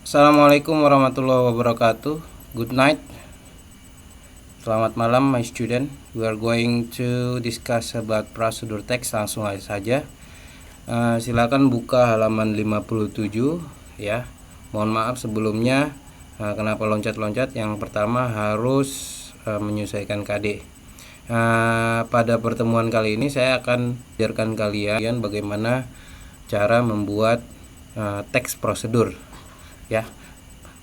Assalamualaikum warahmatullahi wabarakatuh. Good night. Selamat malam my student. We are going to discuss about prosedur teks. Langsung saja. Silakan buka halaman 57 ya. Mohon maaf sebelumnya kenapa loncat-loncat. Yang pertama harus menyesuaikan KD. Pada pertemuan kali ini saya akan ajarkan kalian bagaimana cara membuat teks prosedur ya.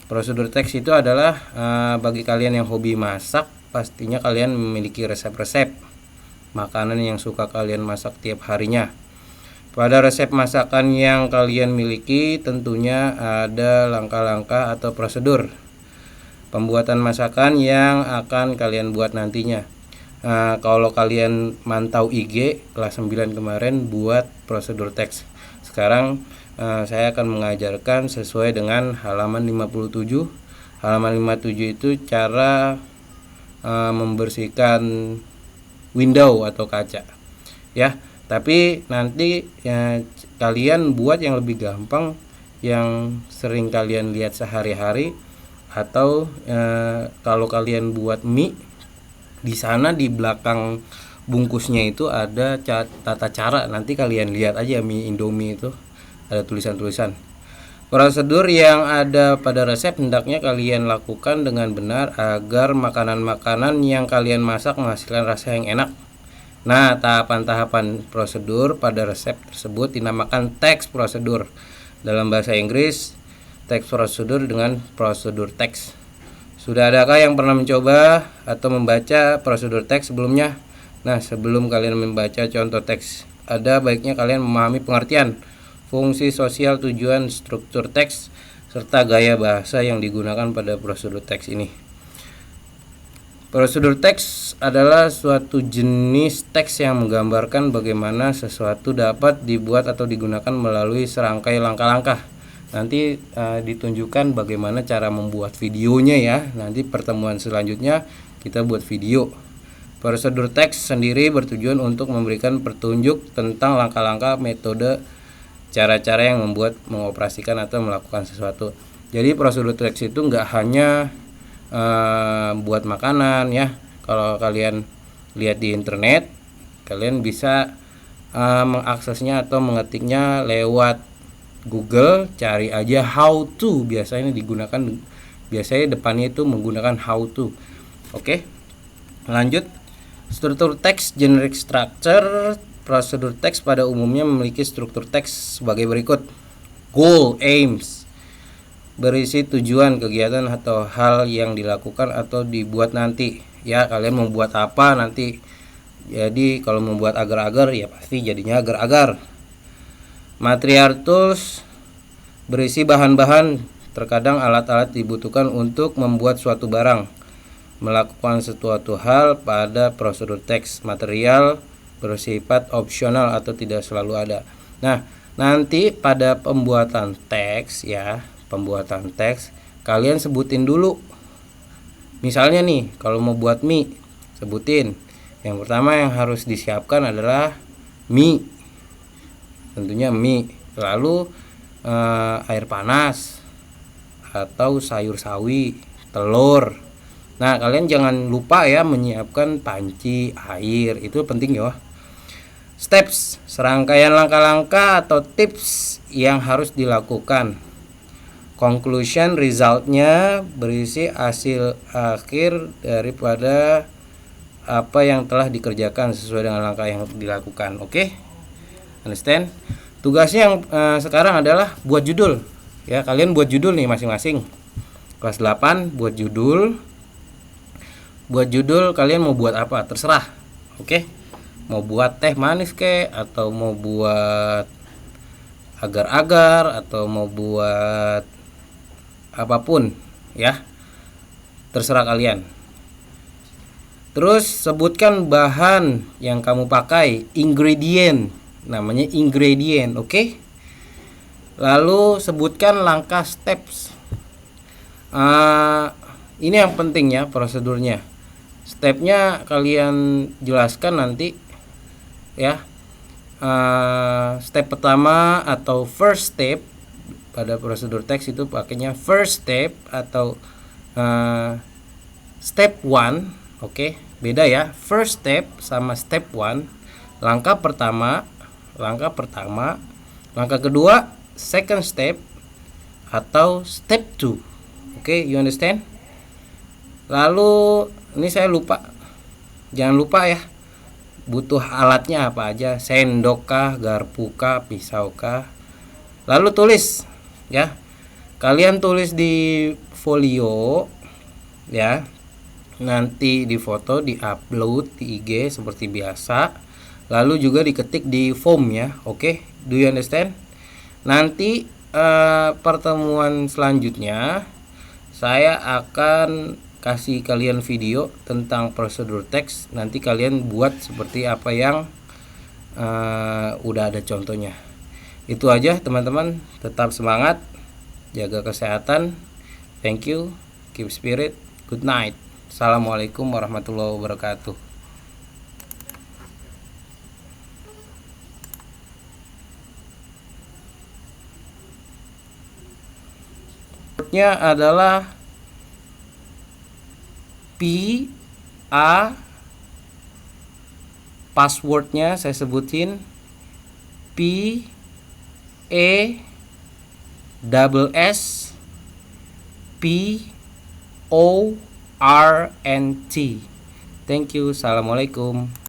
Prosedur teks itu adalah bagi kalian yang hobi masak, pastinya kalian memiliki resep-resep makanan yang suka kalian masak tiap harinya. Pada resep masakan yang kalian miliki tentunya ada langkah-langkah atau prosedur pembuatan masakan yang akan kalian buat nantinya. Kalau kalian mantau IG kelas 9 kemarin buat prosedur teks. Sekarang saya akan mengajarkan sesuai dengan halaman 57. Halaman 57 itu cara membersihkan window atau kaca ya. Tapi nanti kalian buat yang lebih gampang, yang sering kalian lihat sehari-hari, atau kalau kalian buat mie, di sana di belakang bungkusnya itu ada tata cara. Nanti kalian lihat aja mie Indomie itu ada tulisan-tulisan. Prosedur yang ada pada resep hendaknya kalian lakukan dengan benar agar makanan-makanan yang kalian masak menghasilkan rasa yang enak. Nah, tahapan-tahapan prosedur pada resep tersebut dinamakan teks prosedur. Dalam bahasa Inggris, teks prosedur dengan prosedur teks. Sudah adakah yang pernah mencoba atau membaca prosedur teks sebelumnya? Nah, sebelum kalian membaca contoh teks, ada baiknya kalian memahami pengertian, fungsi sosial, tujuan, struktur teks, serta gaya bahasa yang digunakan pada prosedur teks ini. Prosedur teks adalah suatu jenis teks yang menggambarkan bagaimana sesuatu dapat dibuat atau digunakan melalui serangkai langkah-langkah. Nanti ditunjukkan bagaimana cara membuat videonya ya. Nanti pertemuan selanjutnya kita buat video. Prosedur teks sendiri bertujuan untuk memberikan petunjuk tentang langkah-langkah, metode, cara-cara yang membuat, mengoperasikan atau melakukan sesuatu. Jadi prosedur teks itu nggak hanya buat makanan ya. Kalau kalian lihat di internet, kalian bisa mengaksesnya atau mengetiknya lewat Google, cari aja how to. Biasanya depannya itu menggunakan how to. Oke. Lanjut. Struktur teks, generic structure. Prosedur teks pada umumnya memiliki struktur teks sebagai berikut. Goal, aims, berisi tujuan, kegiatan atau hal yang dilakukan atau dibuat nanti. Ya, kalian membuat apa nanti. Jadi kalau membuat agar-agar ya pasti jadinya agar-agar. Material tools, berisi bahan-bahan, terkadang alat-alat dibutuhkan untuk membuat suatu barang. Melakukan suatu hal pada prosedur teks. Material bersifat opsional atau tidak selalu ada. Nah, nanti pada pembuatan teks ya, pembuatan teks kalian sebutin dulu. Misalnya nih, kalau mau buat mie, sebutin. Yang pertama yang harus disiapkan adalah mie. Tentunya mie. Lalu air panas atau sayur sawi, telur. Nah, kalian jangan lupa ya menyiapkan panci, air, itu penting ya. Steps, serangkaian langkah-langkah atau tips yang harus dilakukan. Conclusion, resultnya berisi hasil akhir daripada apa yang telah dikerjakan sesuai dengan langkah yang dilakukan. Oke? Understand? Tugasnya yang sekarang adalah buat judul. Ya, kalian buat judul nih masing-masing. Kelas 8 buat judul. Buat judul kalian mau buat apa? Terserah. Oke? Mau buat teh manis kek, atau mau buat agar-agar, atau mau buat apapun ya. Terserah kalian. Terus sebutkan bahan yang kamu pakai, ingredient. Namanya ingredient, oke? Lalu sebutkan langkah steps. Ini yang penting ya prosedurnya. Stepnya kalian jelaskan nanti ya. Step pertama atau first step pada prosedur teks itu pakainya first step atau step 1. Oke, beda ya. First step sama step 1. Langkah pertama, langkah kedua second step atau step 2. Oke, you understand? Lalu ini saya lupa. Jangan lupa ya. Butuh alatnya apa aja? Sendok kah, garpu kah, pisau kah? Lalu tulis ya. Kalian tulis di folio ya. Nanti difoto, di-upload di IG seperti biasa. Lalu juga diketik di form ya. Oke, do you understand? Nanti pertemuan selanjutnya saya akan kasih kalian video tentang prosedur teks. Nanti kalian buat seperti apa yang udah ada contohnya. Itu aja teman-teman. Tetap semangat, jaga kesehatan. Thank you, keep spirit, good night. Assalamualaikum warahmatullahi wabarakatuh. Nya adalah passwordnya saya sebutin PASSPORNT. Thank you. Assalamualaikum.